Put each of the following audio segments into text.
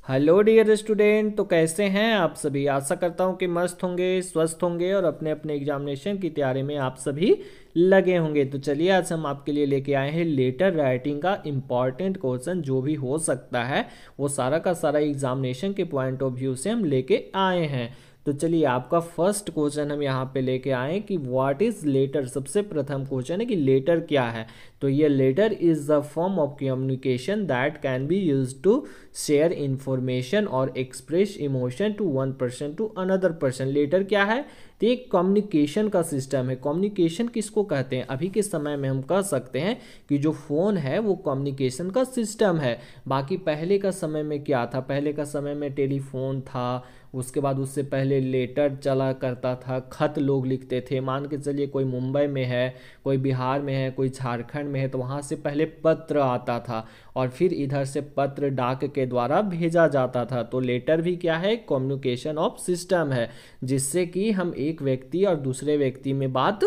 Hello dear student. तो कैसे हैं आप सभी। आशा करता हूं कि मस्त होंगे, स्वस्थ होंगे और अपने अपने एग्जामिनेशन की तैयारी में आप सभी लगे होंगे। तो चलिए आज हम आपके लिए लेके आए हैं लेटर राइटिंग का इम्पॉर्टेंट क्वेश्चन जो भी हो सकता है वो सारा का सारा एग्जामिनेशन के पॉइंट ऑफ व्यू से हम लेके आए हैं। तो चलिए आपका फर्स्ट क्वेश्चन हम यहाँ पे लेके आए कि व्हाट इज लेटर। सबसे प्रथम क्वेश्चन है कि लेटर क्या है। तो ये letter is the form of communication that can be use to share information और express emotion to one person to another person. Letter क्या है तो एक कम्युनिकेशन का सिस्टम है। कम्युनिकेशन किसको कहते हैं, अभी के समय में हम कह सकते हैं कि जो फ़ोन है वो कम्युनिकेशन का सिस्टम है। बाकी पहले का समय में क्या था, पहले का समय में टेलीफोन था, उसके बाद उससे पहले लेटर चला करता था, खत लोग लिखते थे। मान के चलिए कोई मुंबई में है, कोई बिहार में है, कोई झारखंड में है, तो वहाँ से पहले पत्र आता था और फिर इधर से पत्र डाक के द्वारा भेजा जाता था। तो लेटर भी क्या है, कम्युनिकेशन ऑफ सिस्टम है जिससे कि हम एक व्यक्ति और दूसरे व्यक्ति में बात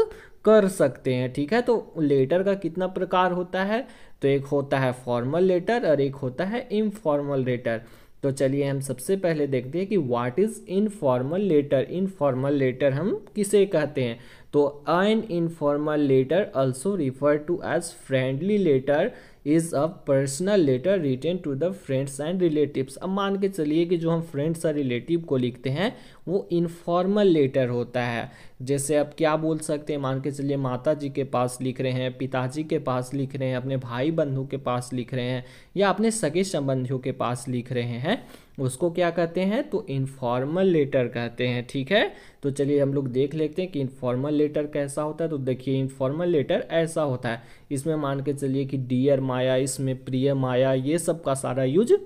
कर सकते हैं। ठीक है, तो लेटर का कितना प्रकार होता है, तो एक होता है फॉर्मल लेटर और एक होता है इनफॉर्मल लेटर। तो चलिए हम सबसे पहले देखते हैं कि what is informal letter. Informal letter हम किसे कहते हैं, तो an informal letter also refer to as friendly letter is a personal letter written to the friends and relatives. अब मान के चलिए कि जो हम फ्रेंड्स और रिलेटिव को लिखते हैं वो इनफॉर्मल लेटर होता है। जैसे अब क्या बोल सकते हैं, मान के चलिए माता जी के पास लिख रहे हैं, पिताजी के पास लिख रहे हैं, अपने भाई बंधु के पास लिख रहे हैं या अपने सगे संबंधियों के पास लिख रहे हैं, उसको क्या कहते हैं, तो इनफॉर्मल लेटर कहते हैं। ठीक है, तो चलिए हम लोग देख लेते हैं कि इनफॉर्मल लेटर कैसा होता है। तो देखिए इनफॉर्मल लेटर ऐसा होता है, इसमें मान के चलिए कि डियर माया, इसमें प्रिय माया, ये सब का सारा यूज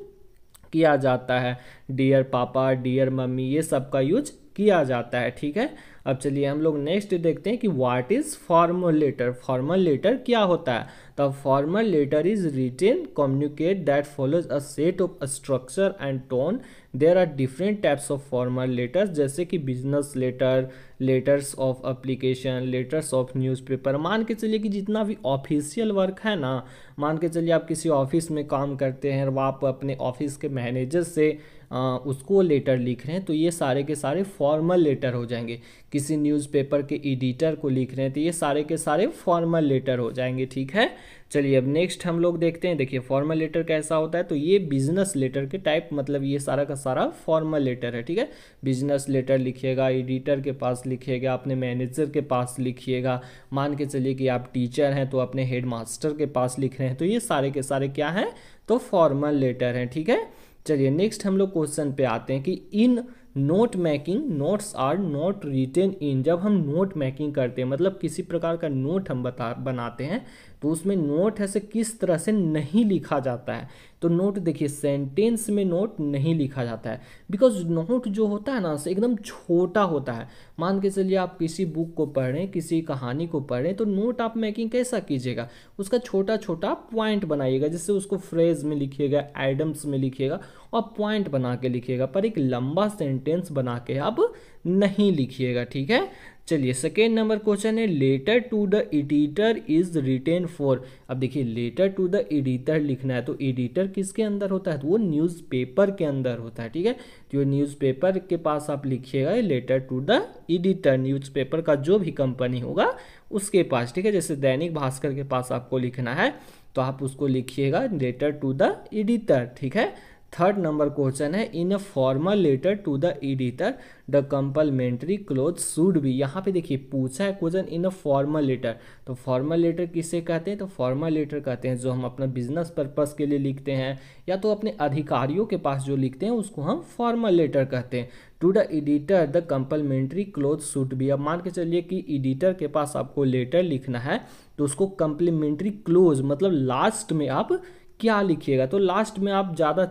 किया जाता है। डियर पापा, डियर मम्मी, ये सब का यूज किया जाता है। ठीक है, अब चलिए हम लोग नेक्स्ट देखते हैं कि what is formal letter. Formal letter क्या होता है, the formal letter is written communicate that follows a set of structure and tone. There are different types of formal letters जैसे कि business letter, letters of application, letters of newspaper. मान के चलिए कि जितना भी ऑफिशियल वर्क है ना, मान के चलिए आप किसी ऑफिस में काम करते हैं और आप अपने ऑफिस के मैनेजर से उसको लेटर लिख रहे हैं, तो ये सारे के सारे फॉर्मल लेटर हो जाएंगे। किसी न्यूज़पेपर के एडिटर को लिख रहे हैं तो ये सारे के सारे फॉर्मल लेटर हो जाएंगे। ठीक है, चलिए अब नेक्स्ट हम लोग देखते हैं। देखिए फॉर्मल लेटर कैसा होता है, तो ये बिजनेस लेटर के टाइप, मतलब ये सारा का सारा फॉर्मल लेटर है। ठीक है, बिजनेस लेटर लिखिएगा, एडिटर के पास लिखिएगा, अपने मैनेजर के पास लिखिएगा। मान के चलिए कि आप टीचर हैं तो अपने हेड मास्टर के पास लिख रहे हैं, तो ये सारे के सारे क्या हैं, तो फॉर्मल लेटर हैं। ठीक है, चलिए नेक्स्ट हम लोग क्वेश्चन पे आते हैं कि in note making notes are not written in. जब हम नोट मेकिंग करते हैं, मतलब किसी प्रकार का नोट हम बनाते हैं, तो उसमें नोट ऐसे किस तरह से नहीं लिखा जाता है। तो नोट देखिए सेंटेंस में नोट नहीं लिखा जाता है, बिकॉज नोट जो होता है ना से एकदम छोटा होता है। मान के चलिए आप किसी बुक को पढ़ रहे हैं, किसी कहानी को पढ़ रहे हैं, तो नोट आप मेकिंग कैसा कीजिएगा, उसका छोटा छोटा पॉइंट बनाइएगा, जिससे उसको फ्रेज में लिखिएगा, एडम्स में लिखिएगा और पॉइंट बना के लिखिएगा, पर एक लंबा सेंटेंस बना के आप नहीं लिखिएगा। ठीक है, चलिए सेकेंड नंबर क्वेश्चन है letter to the editor is written for. अब देखिए लेटर टू द एडिटर लिखना है, तो एडिटर किसके अंदर होता है, तो वो न्यूज़पेपर के अंदर होता है। ठीक है, तो न्यूज़पेपर के पास आप लिखिएगा letter to the editor, newspaper का जो भी कंपनी होगा उसके पास। ठीक है, जैसे दैनिक भास्कर के पास आपको लिखना है तो आप उसको लिखिएगा लेटर टू द एडिटर। ठीक है, थर्ड नंबर क्वेश्चन है in a formal letter to the editor the complimentary close should be. यहाँ पे देखिए पूछा है question in a formal letter, तो फॉर्मल लेटर किसे कहते हैं, तो फॉर्मल लेटर कहते हैं जो हम अपना बिजनेस पर्पस के लिए लिखते हैं या तो अपने अधिकारियों के पास जो लिखते हैं उसको हम फॉर्मल लेटर कहते हैं। To the editor the complimentary close should be. अब मान के चलिए कि एडिटर के पास आपको लेटर लिखना है तो उसको कंप्लीमेंट्री क्लोज मतलब लास्ट में आप क्या लिखिएगा, तो लास्ट में आप ज़्यादा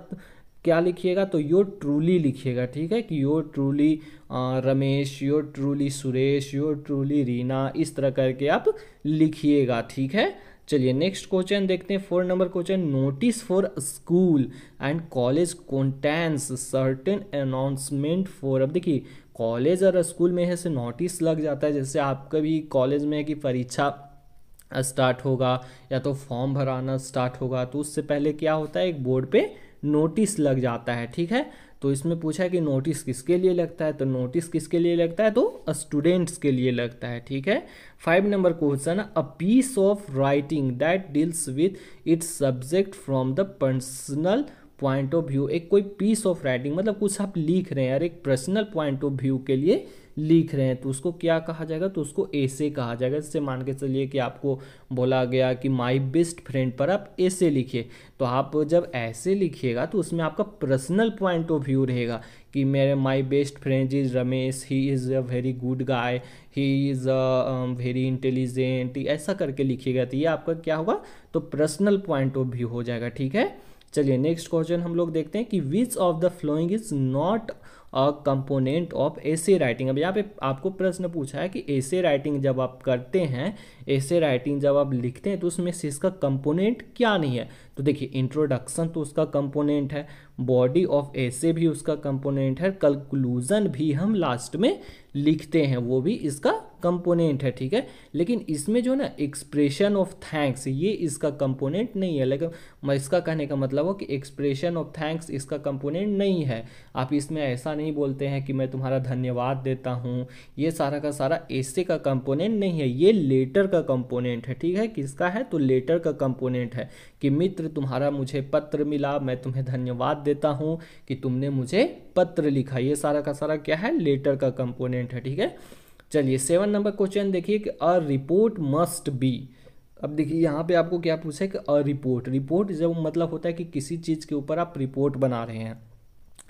क्या लिखिएगा, तो योर ट्रूली लिखिएगा। ठीक है, कि your truly Ramesh, your truly Suresh, your truly Reena, इस तरह करके आप लिखिएगा। ठीक है, चलिए नेक्स्ट क्वेश्चन देखते हैं। 4 number question notice for school and college contains certain announcement for. अब देखिए कॉलेज और स्कूल में ऐसे नोटिस लग जाता है, जैसे आपका भी कॉलेज में है कि परीक्षा स्टार्ट होगा या तो फॉर्म भराना स्टार्ट होगा, तो उससे पहले क्या होता है एक बोर्ड पे नोटिस लग जाता है, ठीक है। तो इसमें पूछा है कि नोटिस किसके लिए लगता है, तो नोटिस किसके लिए लगता है, तो स्टूडेंट्स के लिए लगता है, ठीक है। 5 number question, a piece of writing that deals with its subject from the personal point of view. एक कोई पीस ऑफ राइटिंग मतलब कुछ आप लिख रहे हैं और एक पर्सनल पॉइंट ऑफ व्यू के लिए लिख रहे हैं, तो उसको क्या कहा जाएगा, तो उसको ऐसे कहा जाएगा। जैसे मान के चलिए कि आपको बोला गया कि माय बेस्ट फ्रेंड पर आप ऐसे लिखिए, तो आप जब ऐसे लिखिएगा तो उसमें आपका पर्सनल पॉइंट ऑफ व्यू रहेगा कि मेरे my best friend is Ramesh, he is a very good guy, he is very intelligent, ऐसा करके लिखिएगा, तो ये आपका क्या होगा, तो पर्सनल पॉइंट ऑफ व्यू हो जाएगा, ठीक है। चलिए नेक्स्ट क्वेश्चन हम लोग देखते हैं कि which of the following is not a component of essay writing. अब यहाँ पे आपको प्रश्न पूछा है कि एसे राइटिंग जब आप करते हैं, एसे राइटिंग जब आप लिखते हैं तो उसमें से इसका कंपोनेंट क्या नहीं है, तो देखिए इंट्रोडक्शन तो उसका कंपोनेंट है, बॉडी ऑफ एसे भी उसका कंपोनेंट है, कंक्लूजन भी हम लास्ट में लिखते हैं वो भी इसका कंपोनेंट है, ठीक है। लेकिन इसमें जो ना एक्सप्रेशन ऑफ थैंक्स ये इसका कंपोनेंट नहीं है। लेकिन मैं इसका कहने का मतलब हो कि एक्सप्रेशन ऑफ थैंक्स इसका कंपोनेंट नहीं है। आप इसमें ऐसा नहीं बोलते हैं कि मैं तुम्हारा धन्यवाद देता हूँ, ये सारा का सारा ऐसे का कंपोनेंट नहीं है, ये लेटर का कंपोनेंट है, ठीक है। किसका है, तो लेटर का कंपोनेंट है कि मित्र तुम्हारा मुझे पत्र मिला, मैं तुम्हें धन्यवाद देता हूँ कि तुमने मुझे पत्र लिखा, ये सारा का सारा क्या है, लेटर का कंपोनेंट है, ठीक है। चलिए 7 नंबर क्वेश्चन देखिए कि अ रिपोर्ट मस्ट बी। अब देखिए यहाँ पे आपको क्या पूछा है कि अ रिपोर्ट, रिपोर्ट जब मतलब होता है कि किसी चीज़ के ऊपर आप रिपोर्ट बना रहे हैं,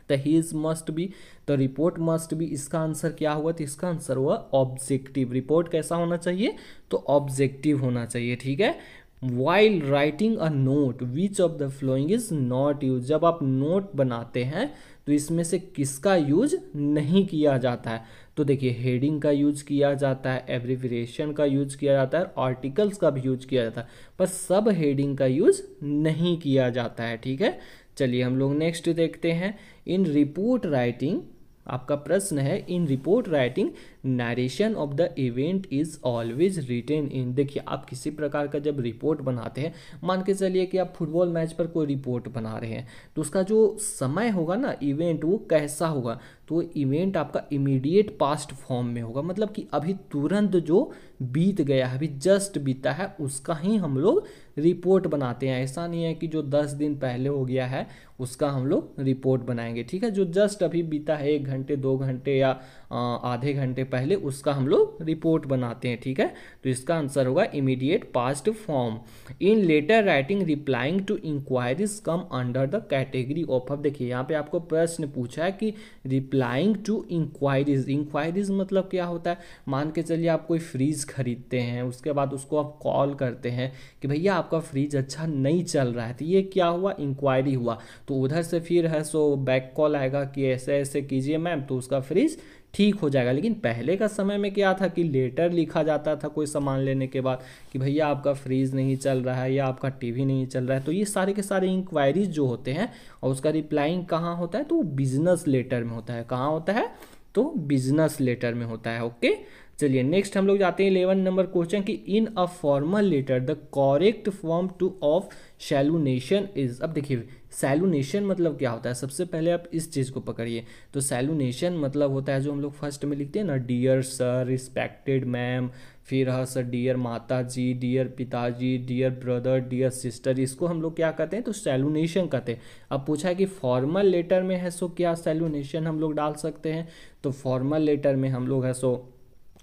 तो हीज मस्ट बी, तो रिपोर्ट मस्ट बी, इसका आंसर क्या हुआ, तो इसका आंसर हुआ ऑब्जेक्टिव। रिपोर्ट कैसा होना चाहिए, तो ऑब्जेक्टिव होना चाहिए, ठीक है। While writing a note which of the following is not use. जब आप नोट बनाते हैं तो इसमें से किसका यूज नहीं किया जाता है, तो देखिए हेडिंग का यूज किया जाता है, एब्रिविएशन का यूज किया जाता है, आर्टिकल्स का भी यूज किया जाता है, पर सब हेडिंग का यूज नहीं किया जाता है, ठीक है। चलिए हम लोग नेक्स्ट देखते हैं। इन रिपोर्ट राइटिंग, आपका प्रश्न है, in report writing narration of the event is always written in. देखिए आप किसी प्रकार का जब रिपोर्ट बनाते हैं, मान के चलिए कि आप फुटबॉल मैच पर कोई रिपोर्ट बना रहे हैं, तो उसका जो समय होगा ना इवेंट, वो कैसा होगा, तो इवेंट आपका इमीडिएट पास्ट फॉर्म में होगा, मतलब कि अभी तुरंत जो बीत गया है, अभी जस्ट बीता है, उसका ही हम लोग रिपोर्ट बनाते हैं। ऐसा नहीं है कि जो 10 दिन पहले हो गया है उसका हम लोग रिपोर्ट बनाएंगे, ठीक है। जो जस्ट अभी बीता है 1 घंटे 2 घंटे या आधे घंटे पहले, उसका हम लोग रिपोर्ट बनाते हैं, ठीक है। तो इसका आंसर होगा immediate past form. In letter writing replying to inquiries come under the category of. अब देखिए यहाँ पे आपको प्रश्न पूछा है कि रिप्लाइंग टू इंक्वायरीज, इंक्वायरीज मतलब क्या होता है, मान के चलिए आप कोई फ्रीज खरीदते हैं, उसके बाद उसको आप कॉल करते हैं कि भैया आपका फ्रिज अच्छा नहीं चल रहा है, तो ये क्या हुआ, इंक्वायरी हुआ। तो उधर से फिर है सो बैक कॉल आएगा कि ऐसे ऐसे कीजिए मैम, तो उसका फ्रिज ठीक हो जाएगा। लेकिन पहले का समय में क्या था कि लेटर लिखा जाता था कोई सामान लेने के बाद कि भैया आपका फ्रिज नहीं चल रहा है या आपका टीवी नहीं चल रहा है, तो ये सारे के सारे इंक्वायरीज जो होते हैं और उसका रिप्लाइंग कहाँ होता है, तो बिजनेस लेटर में होता है। कहाँ होता है, तो बिजनेस लेटर में होता है, ओके। चलिए नेक्स्ट हम लोग जाते हैं 11 नंबर क्वेश्चन कि in a formal letter the correct form to of salutation is. अब देखिए सैलूनेशन मतलब क्या होता है, सबसे पहले आप इस चीज़ को पकड़िए। तो सैलूनेशन मतलब होता है जो हम लोग फर्स्ट में लिखते हैं ना, डियर सर, रिस्पेक्टेड मैम, फिर हाँ सर डियर माता जी, डियर पिताजी, डियर ब्रदर, डियर सिस्टर, इसको हम लोग क्या कहते हैं, तो सैलूनेशन कहते हैं। अब पूछा है कि फॉर्मल लेटर में है सो क्या सैलूनेशन हम लोग डाल सकते हैं, तो फॉर्मल लेटर में हम लोग है सो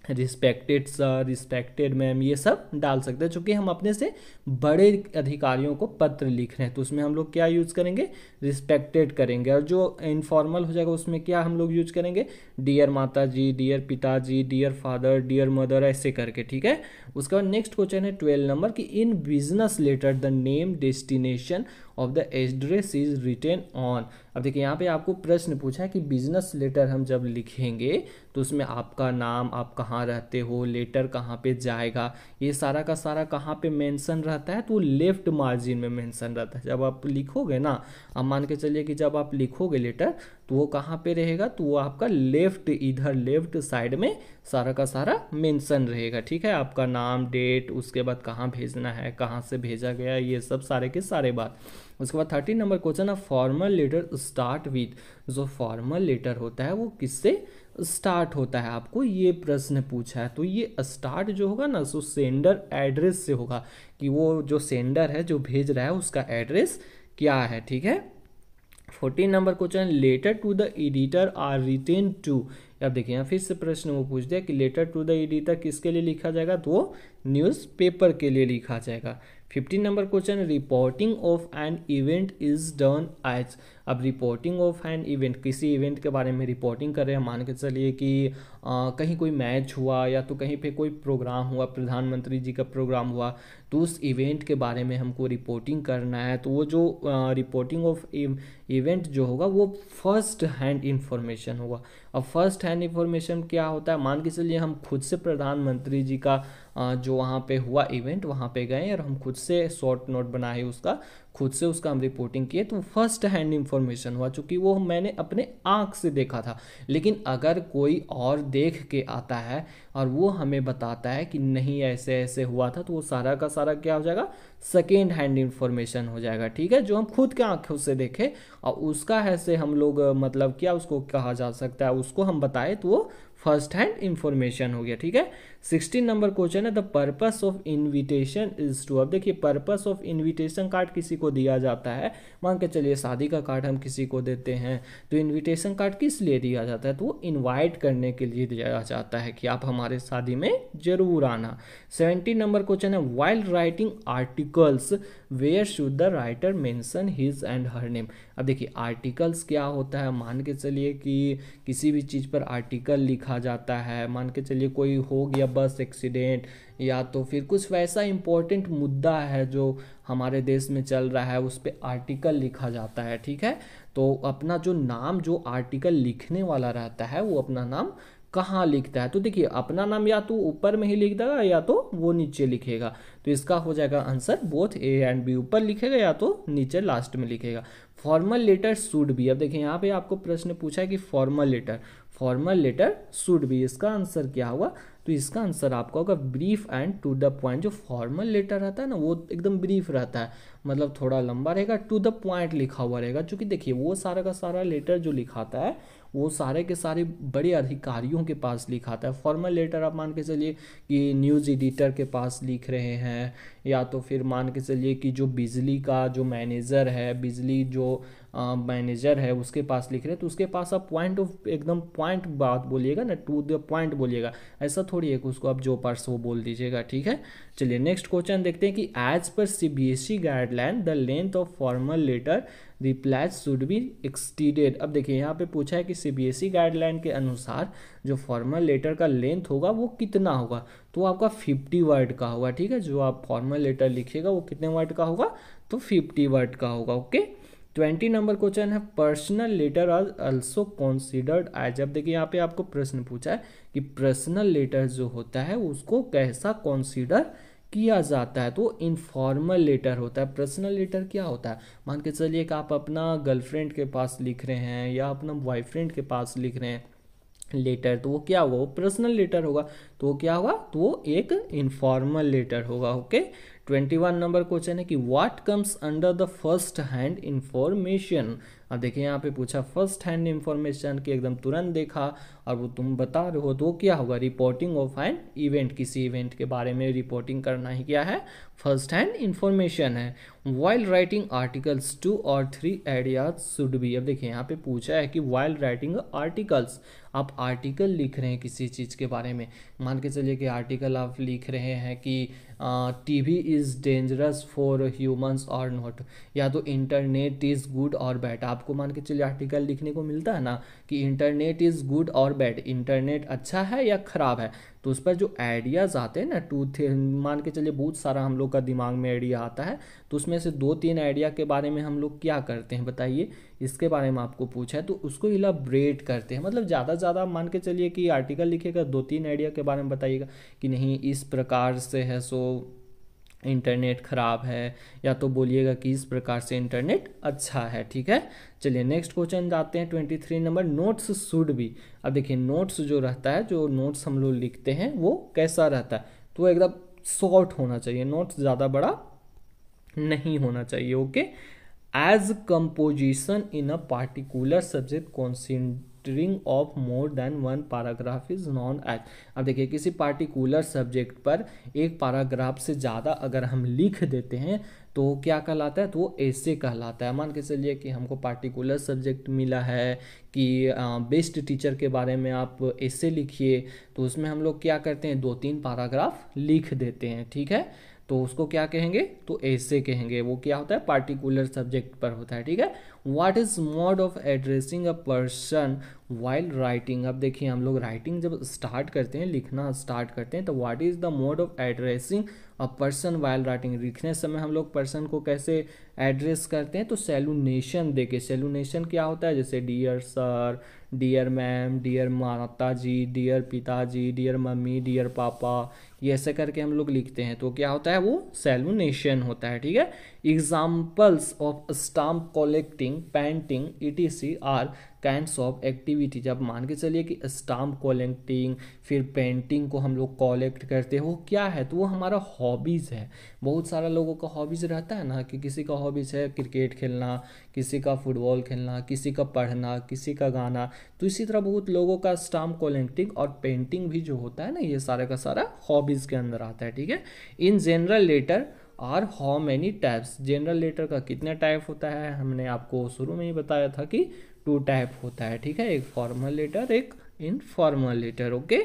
रिस्पेक्टेड सर, रिस्पेक्टेड मैम, ये सब डाल सकते हैं। चूँकि हम अपने से बड़े अधिकारियों को पत्र लिख रहे हैं तो उसमें हम लोग क्या यूज़ करेंगे, रिस्पेक्टेड करेंगे। और जो इनफॉर्मल हो जाएगा उसमें क्या हम लोग यूज करेंगे, डियर माता जी, डियर पिताजी, डियर फादर, डियर मदर, ऐसे करके, ठीक है। उसके बाद नेक्स्ट क्वेश्चन है 12 नंबर कि in business letter the name destination of the address is written on. अब देखिए यहाँ पे आपको प्रश्न पूछा है कि बिजनेस लेटर हम जब लिखेंगे तो उसमें आपका नाम, आप कहाँ रहते हो, लेटर कहाँ पे जाएगा, ये सारा का सारा कहाँ पे मेंशन रहता है, तो लेफ्ट मार्जिन में मेंशन रहता है। जब आप लिखोगे ना, अब मान के चलिए कि जब आप लिखोगे लेटर तो वो कहाँ पे रहेगा, तो वो आपका लेफ्ट, इधर लेफ्ट साइड में सारा का सारा मेंशन रहेगा, ठीक है। आपका नाम, डेट, उसके बाद कहाँ भेजना है, कहाँ से भेजा गया, ये सब सारे के सारे बात। उसके बाद 13 नंबर क्वेश्चन है फॉर्मल लेटर स्टार्ट विथ। जो फॉर्मल लेटर होता है वो किससे स्टार्ट होता है, आपको ये प्रश्न पूछा है। तो ये स्टार्ट जो होगा ना सो सेंडर एड्रेस से होगा, कि वो जो सेंडर है जो भेज रहा है उसका एड्रेस क्या है, ठीक है। 14 number question, letter to the editor are written to. अब देखिए यहाँ फिर से प्रश्न वो पूछ दिया कि लेटर टू द एडिटर किसके लिए लिखा जाएगा, तो वो न्यूज़पेपर के लिए लिखा जाएगा। 15 number question, reporting of an event is done as. अब रिपोर्टिंग ऑफ एन इवेंट, किसी इवेंट के बारे में रिपोर्टिंग कर रहे हैं, मान के चलिए कि कहीं कोई मैच हुआ या तो कहीं पे कोई प्रोग्राम हुआ, प्रधानमंत्री जी का प्रोग्राम हुआ, तो उस इवेंट के बारे में हमको रिपोर्टिंग करना है। तो वो जो रिपोर्टिंग ऑफ इवेंट जो होगा वो फर्स्ट हैंड इंफॉर्मेशन होगा। अब फर्स्ट हैंड इंफॉर्मेशन क्या होता है, मान के चलिए हम खुद से प्रधानमंत्री जी का जो वहाँ पे हुआ इवेंट वहाँ पे गए और हम खुद से शॉर्ट नोट बनाए उसका, खुद से उसका हम रिपोर्टिंग किए, तो फर्स्ट हैंड इंफॉर्मेशन हुआ, चूँकि वो मैंने अपने आँख से देखा था। लेकिन अगर कोई और देख के आता है और वो हमें बताता है कि नहीं ऐसे ऐसे हुआ था, तो वो सारा का सारा क्या हो जाएगा, सेकेंड हैंड इंफॉर्मेशन हो जाएगा, ठीक है। जो हम खुद के आंखों से देखे और उसका ऐसे हम लोग मतलब क्या उसको कहा जा सकता है, उसको हम बताए, तो वो फर्स्ट हैंड इंफॉर्मेशन हो गया, ठीक है। 16 नंबर क्वेश्चन है the purpose of invitation is to. अब देखिए पर्पस ऑफ इनविटेशन कार्ड किसी को दिया जाता है, मान के चलिए शादी का कार्ड हम किसी को देते हैं, तो इनविटेशन कार्ड किस लिए दिया जाता है, तो वो इनवाइट करने के लिए दिया जाता है कि आप हमारे शादी में जरूर आना। 17 नंबर क्वेश्चन है while writing articles where should the writer mention his and her name. अब देखिए आर्टिकल्स क्या होता है, मान के चलिए कि किसी भी चीज़ पर आर्टिकल लिखा जाता है, मान के चलिए कोई हो गया बस एक्सीडेंट या तो फिर कुछ वैसा इंपॉर्टेंट मुद्दा है जो हमारे देश में चल रहा है, उस पर आर्टिकल लिखा जाता है, ठीक है। तो अपना जो नाम जो आर्टिकल लिखने वाला रहता है वो अपना नाम कहाँ लिखता है, तो देखिए अपना नाम या तो ऊपर में ही लिख देगा या तो वो नीचे लिखेगा। तो इसका हो जाएगा answer both A and B, ऊपर लिखेगा या तो नीचे लास्ट में लिखेगा। Formal letter should be. अब देखिए यहाँ पे आपको प्रश्न पूछा है कि फॉर्मल लेटर शुड बी, इसका आंसर क्या हुआ, तो इसका आंसर आपका होगा brief and to the point. जो फॉर्मल लेटर रहता है ना वो एकदम ब्रीफ रहता है, मतलब थोड़ा लंबा रहेगा, टू द पॉइंट लिखा हुआ रहेगा। क्योंकि देखिए वो सारा का सारा लेटर जो लिखाता है वो सारे के सारे बड़े अधिकारियों के पास लिखाता है। फॉर्मल लेटर आप मान के चलिए कि न्यूज़ एडिटर के पास लिख रहे हैं, या तो फिर मान के चलिए कि जो बिजली का जो मैनेजर है, बिजली जो मैनेजर है उसके पास लिख रहे हैं, तो उसके पास आप पॉइंट ऑफ एकदम पॉइंट बात बोलिएगा ना, टू द पॉइंट बोलिएगा, ऐसा थोड़ी है कि उसको आप जो पार्स वो बोल दीजिएगा, ठीक है। चलिए नेक्स्ट क्वेश्चन देखते हैं कि as per CBSE guideline the length of formal letter replies should be extended. अब देखिए यहाँ पे पूछा है कि सीबीएसई गाइडलाइन के अनुसार जो फॉर्मल लेटर का लेंथ होगा वो कितना होगा, तो आपका 50 वर्ड का होगा, ठीक है। जो आप फॉर्मल लेटर लिखिएगा वो कितने वर्ड का होगा, तो 50 वर्ड का होगा, ओके। 20 नंबर क्वेश्चन है personal letter are also considered as. अब देखिए यहाँ पे आपको प्रश्न पूछा है कि पर्सनल लेटर जो होता है उसको कैसा कंसीडर किया जाता है, तो इनफॉर्मल लेटर होता है। पर्सनल लेटर क्या होता है, मान के चलिए कि आप अपना गर्लफ्रेंड के पास लिख रहे हैं या अपना बॉयफ्रेंड के पास लिख रहे हैं लेटर, तो वो क्या होगा, वो पर्सनल लेटर होगा। तो वो क्या होगा, तो वो एक इनफॉर्मल लेटर होगा, ओके। 21 नंबर क्वेश्चन है कि what comes under the first hand information. अब देखिए यहाँ पे पूछा फर्स्ट हैंड इंफॉर्मेशन की, एकदम तुरंत देखा और वो तुम बता रहे हो, तो क्या होगा, रिपोर्टिंग ऑफ एन इवेंट, किसी इवेंट के बारे में रिपोर्टिंग करना ही क्या है, फर्स्ट हैंड इंफॉर्मेशन है। वाइल राइटिंग आर्टिकल्स 2 और 3 आइडियाज शुड बी। अब देखिए यहाँ पे पूछा है कि वाइल राइटिंग आर्टिकल्स, आप आर्टिकल लिख रहे हैं किसी चीज़ के बारे में, मान के चलिए कि आर्टिकल आप लिख रहे हैं कि TV is dangerous for humans और नॉट, या तो इंटरनेट इज़ गुड और बैड। आपको मान के चलिए आर्टिकल लिखने को मिलता है ना कि इंटरनेट इज़ गुड और बैड, इंटरनेट अच्छा है या ख़राब है, तो उस पर जो आइडियाज़ आते हैं ना, मान के चलिए बहुत सारा हम लोग का दिमाग में आइडिया आता है, तो उसमें से 2-3 आइडिया के बारे में हम लोग क्या करते हैं बताइए, इसके बारे में आपको पूछा है, तो उसको इलाबरेट करते हैं। मतलब ज़्यादा से ज़्यादा मान के चलिए कि आर्टिकल लिखेगा 2-3 आइडिया के बारे में बताइएगा कि नहीं इस प्रकार से है सो इंटरनेट ख़राब है, या तो बोलिएगा कि इस प्रकार से इंटरनेट अच्छा है, ठीक है। चलिए नेक्स्ट क्वेश्चन जाते हैं 23 नंबर, नोट्स शुड बी। अब देखिए नोट्स जो रहता है, जो नोट्स हम लोग लिखते हैं वो कैसा रहता है, तो एकदम शॉर्ट होना चाहिए, नोट्स ज़्यादा बड़ा नहीं होना चाहिए, okay. As composition in a particular subject considering of more than one paragraph is known as. अब देखिए किसी पार्टिकुलर सब्जेक्ट पर एक पैराग्राफ से ज़्यादा अगर हम लिख देते हैं तो क्या कहलाता है, तो वो ऐसे कहलाता है। मान के चलिए कि हमको पार्टिकुलर सब्जेक्ट मिला है कि बेस्ट टीचर के बारे में आप ऐसे लिखिए, तो उसमें हम लोग क्या करते हैं, 2-3 पैराग्राफ लिख देते हैं, ठीक है। तो उसको क्या कहेंगे, तो ऐसे कहेंगे। वो क्या होता है, पार्टिकुलर सब्जेक्ट पर होता है, ठीक है। What is mode of addressing a person while writing. अब देखिए हम लोग राइटिंग जब स्टार्ट करते हैं, लिखना स्टार्ट करते हैं, तो what is the mode of addressing a person while writing. लिखने समय हम लोग पर्सन को कैसे एड्रेस करते हैं, तो सैल्यूनेशन देके। सैल्यूनेशन क्या होता है, जैसे dear sir, dear ma'am, dear माता जी, डियर पिताजी, डियर मम्मी, डियर पापा, ये ऐसे करके हम लोग लिखते हैं, तो क्या होता है, वो सैल्यूनेशन होता है, ठीक है। Examples of stamp collecting, painting etc are kinds of activity. जब मान के चलिए कि स्टाम्प कलेक्टिंग, फिर पेंटिंग को हम लोग कलेक्ट करते हैं, वो क्या है, तो वो हमारा हॉबीज़ है। बहुत सारा लोगों का हॉबीज़ रहता है ना, कि किसी का हॉबीज़ है क्रिकेट खेलना, किसी का फुटबॉल खेलना, किसी का पढ़ना, किसी का गाना। तो इसी तरह बहुत लोगों का स्टाम्प कलेक्टिंग और पेंटिंग भी जो होता है ना, ये सारे का सारा हॉबीज़ के अंदर आता है, ठीक है। In general letter are how many types. General letter का कितने टाइप होता है, हमने आपको शुरू में ही बताया था कि 2 टाइप होता है, ठीक है। एक फॉर्मल लेटर, एक informal letter, okay.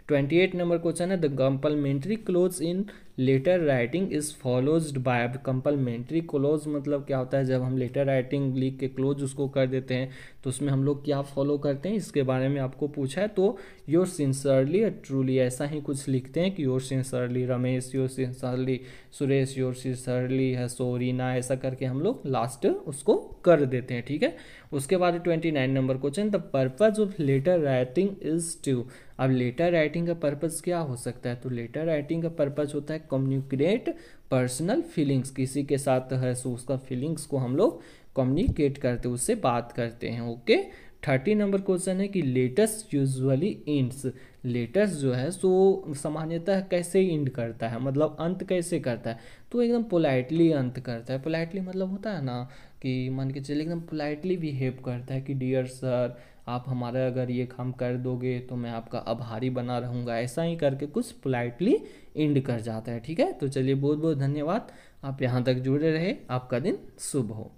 28 number question है, the complimentary close in letter writing is followed by. Complimentary close मतलब क्या होता है, जब हम लेटर राइटिंग लिख के क्लोज उसको कर देते हैं, तो उसमें हम लोग क्या फॉलो करते हैं, इसके बारे में आपको पूछा है। तो योर सिंसरली ट्रूली, ऐसा ही कुछ लिखते हैं कि your सिंसरली Ramesh, your सिंसरली Suresh, your सिंसरली है सोरीना, ऐसा करके हम लोग लास्ट उसको कर देते हैं, ठीक है। उसके बाद 29 number question, the purpose of letter writing is to. अब लेटर राइटिंग का पर्पज क्या हो सकता है, तो लेटर राइटिंग का पर्पज होता है कम्युनिकेट पर्सनल फीलिंग्स। किसी के साथ है सो उसका फीलिंग्स को हम लोग कम्युनिकेट करते हैं, उससे बात करते हैं, ओके। 30 नंबर क्वेश्चन है कि लेटर्स यूजुअली इंड्स। लेटर्स जो है सो सामान्यतः कैसे इंड करता है, मतलब अंत कैसे करता है, तो एकदम पोलाइटली अंत करता है। पोलाइटली मतलब होता है ना कि मान के चलिए एकदम पोलाइटली बिहेव करता है कि डियर सर, आप हमारा अगर ये काम कर दोगे तो मैं आपका आभारी बना रहूँगा, ऐसा ही करके कुछ पोलाइटली इंड कर जाता है, ठीक है। तो चलिए बहुत बहुत धन्यवाद, आप यहाँ तक जुड़े रहे, आपका दिन शुभ हो।